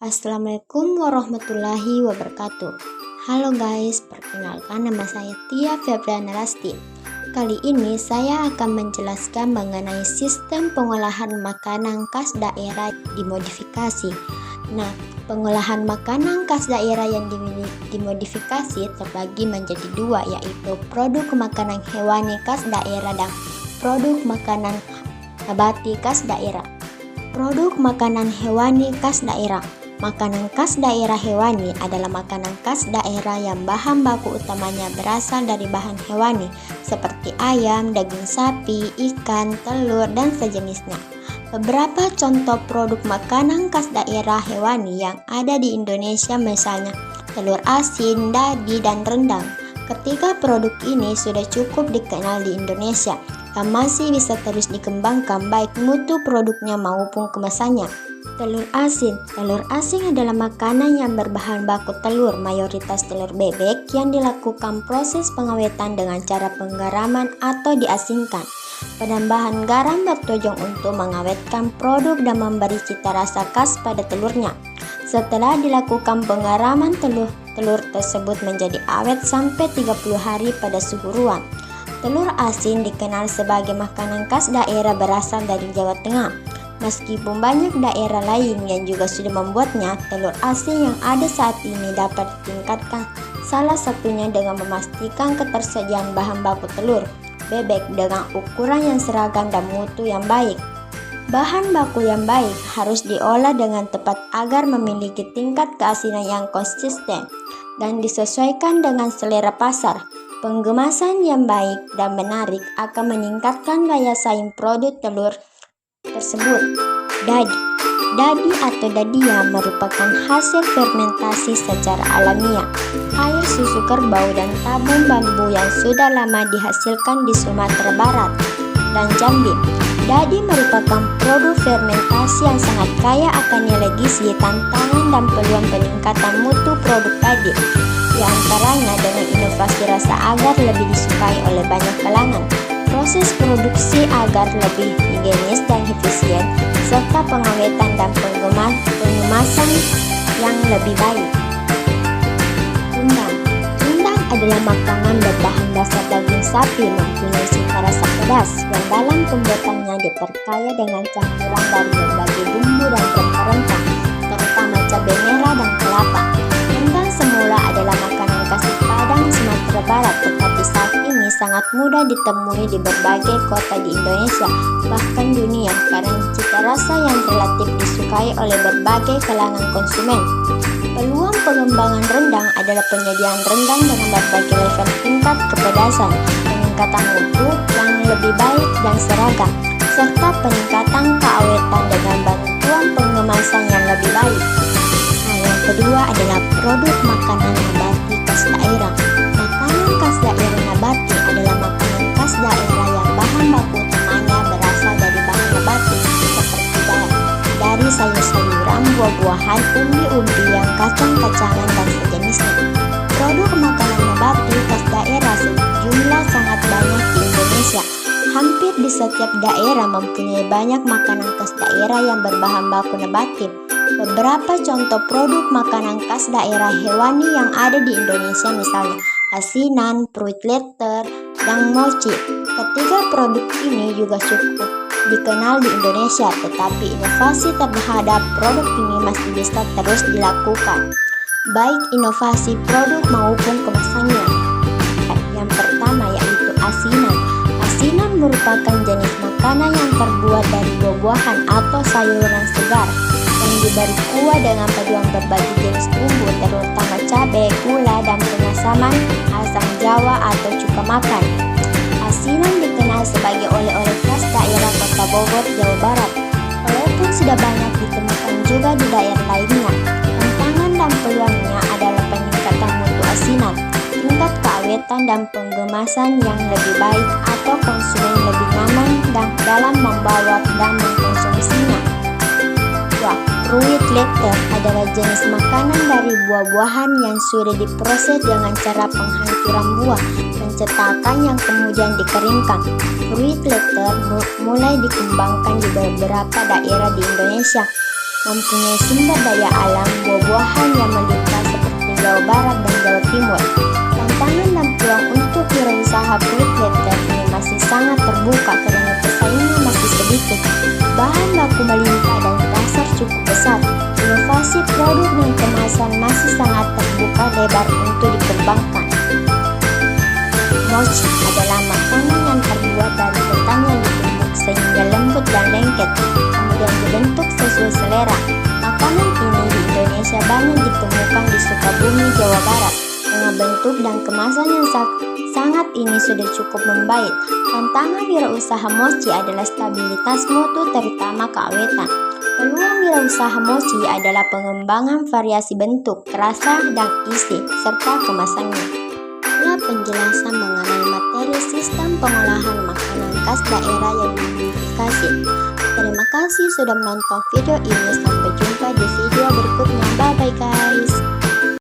Assalamualaikum warahmatullahi wabarakatuh. Halo guys, perkenalkan nama saya Tia Febriana Lasti. Kali ini saya akan menjelaskan mengenai sistem pengolahan makanan khas daerah dimodifikasi. Nah, pengolahan makanan khas daerah yang dimodifikasi terbagi menjadi dua, yaitu produk makanan hewani khas daerah dan produk makanan nabati khas daerah. Produk makanan hewani khas daerah. Makanan khas daerah hewani adalah makanan khas daerah yang bahan baku utamanya berasal dari bahan hewani seperti ayam, daging sapi, ikan, telur, dan sejenisnya. Beberapa contoh produk makanan khas daerah hewani yang ada di Indonesia misalnya telur asin, dadi, dan rendang. Ketiga produk ini sudah cukup dikenal di Indonesia dan masih bisa terus dikembangkan baik mutu produknya maupun kemasannya. Telur asin. Telur asin adalah makanan yang berbahan baku telur, mayoritas telur bebek yang dilakukan proses pengawetan dengan cara penggaraman atau diasinkan. Penambahan garam bertujuan untuk mengawetkan produk dan memberi cita rasa khas pada telurnya. Setelah dilakukan penggaraman, telur tersebut menjadi awet sampai 30 hari pada suhu ruang. Telur asin dikenal sebagai makanan khas daerah berasal dari Jawa Tengah. Meskipun banyak daerah lain yang juga sudah membuatnya, telur asin yang ada saat ini dapat ditingkatkan salah satunya dengan memastikan ketersediaan bahan baku telur bebek dengan ukuran yang seragam dan mutu yang baik. Bahan baku yang baik harus diolah dengan tepat agar memiliki tingkat keasinan yang konsisten dan disesuaikan dengan selera pasar. Pengemasan yang baik dan menarik akan meningkatkan daya saing produk telur tersebut. Dadi atau dadia merupakan hasil fermentasi secara alamiah air susu kerbau dan tabung bambu yang sudah lama dihasilkan di Sumatera Barat dan Jambi. Dadi merupakan produk fermentasi yang sangat kaya akan nilai gizi, tantangan, dan peluang peningkatan mutu produk dadi, di antaranya dengan inovasi rasa agar lebih disukai oleh banyak kalangan, proses produksi agar lebih higienis dan efisien, serta pengawetan dan pengemasan yang lebih baik. Rendang adalah makanan berbahan dasar daging sapi, mempunyai cita rasa pedas yang dalam pembuatannya diperkaya dengan campuran dari berbagai bumbu dan rempah-rempah, terutama cabai merah dan kelapa. Rendang semula adalah makanan khas Padang, Sumatera Barat, tetapi saat ini sangat mudah ditemui di berbagai kota di Indonesia, bahkan dunia, karena cita rasa yang relatif disukai oleh berbagai kalangan konsumen. Peluang pengembangan rendang adalah penyediaan rendang dengan berbagai level tingkat kepedasan, peningkatan mutu yang lebih baik dan seragam, serta peningkatan keawetan dengan bantuan pengemasan yang lebih baik. Nah, yang kedua adalah produk makanan nabati khas daerah. Makanan khas daerah nabati adalah makanan khas daerah yang bahan baku utamanya berasal dari bahan nabati seperti dari sayur-sayuran, buah-buahan, umbi-umbian, kacang-kacangan, dan sejenisnya. Produk makanan nabati khas daerah sejumlah sangat banyak di Indonesia. Hampir di setiap daerah mempunyai banyak makanan khas daerah yang berbahan baku nabati. Beberapa contoh produk makanan khas daerah hewani yang ada di Indonesia misalnya asinan, fruit letter, dan mochi. Ketiga produk ini juga cukup dikenal di Indonesia, tetapi inovasi terhadap produk ini masih bisa terus dilakukan, baik inovasi produk maupun kemasannya. Yang pertama yaitu asinan. Asinan merupakan jenis makanan yang terbuat dari buah-buahan atau sayuran segar yang diberi kuah dengan paduan berbagai jenis bumbu, terutama cabai, gula, dan pengasaman asam jawa atau cuka makan. Asinan dikenal sebagai oleh-oleh khas daerah Kota Bogor, Jawa Barat, walaupun sudah banyak ditemukan juga di daerah lainnya. Tantangan dan peluangnya adalah peningkatan mutu asinan, tingkat keawetan dan pengemasan yang lebih baik atau konsumen lebih nyaman dan dalam membawa dan mengkonsumsinya. Fruit letter adalah jenis makanan dari buah-buahan yang sudah diproses dengan cara penghancuran buah, pencetakan yang kemudian dikeringkan. Fruit letter mulai dikembangkan di beberapa daerah di Indonesia. mempunyai sumber daya alam buah-buahan yang melimpah seperti Jawa Barat dan Jawa Timur. Tantangan dan peluang untuk wirausaha kulit letter ini masih sangat terbuka karena pesaingnya masih sedikit, bahan baku melimpah dan pasar cukup besar. Inovasi produk dan kemasan masih sangat terbuka lebar untuk dikembangkan. Mochi adalah makanan yang terbuat dari ketan yang ditumbuk sehingga lembut dan lengket, kemudian dibentuk sesuai selera. Makanan ini di Indonesia banyak ditemukan di Sukabumi, Jawa Barat. Dengan bentuk dan kemasan yang sangat ini sudah cukup membaik. Tantangan wirausaha mochi adalah stabilitas mutu terutama keawetan. Peluang wirausaha mochi adalah pengembangan variasi bentuk, rasa, dan isi, serta kemasannya. Inilah penjelasan mengenai materi sistem pengolahan makanan khas daerah yang dimodifikasi. Terima kasih sudah menonton video ini. Sampai jumpa di video berikutnya.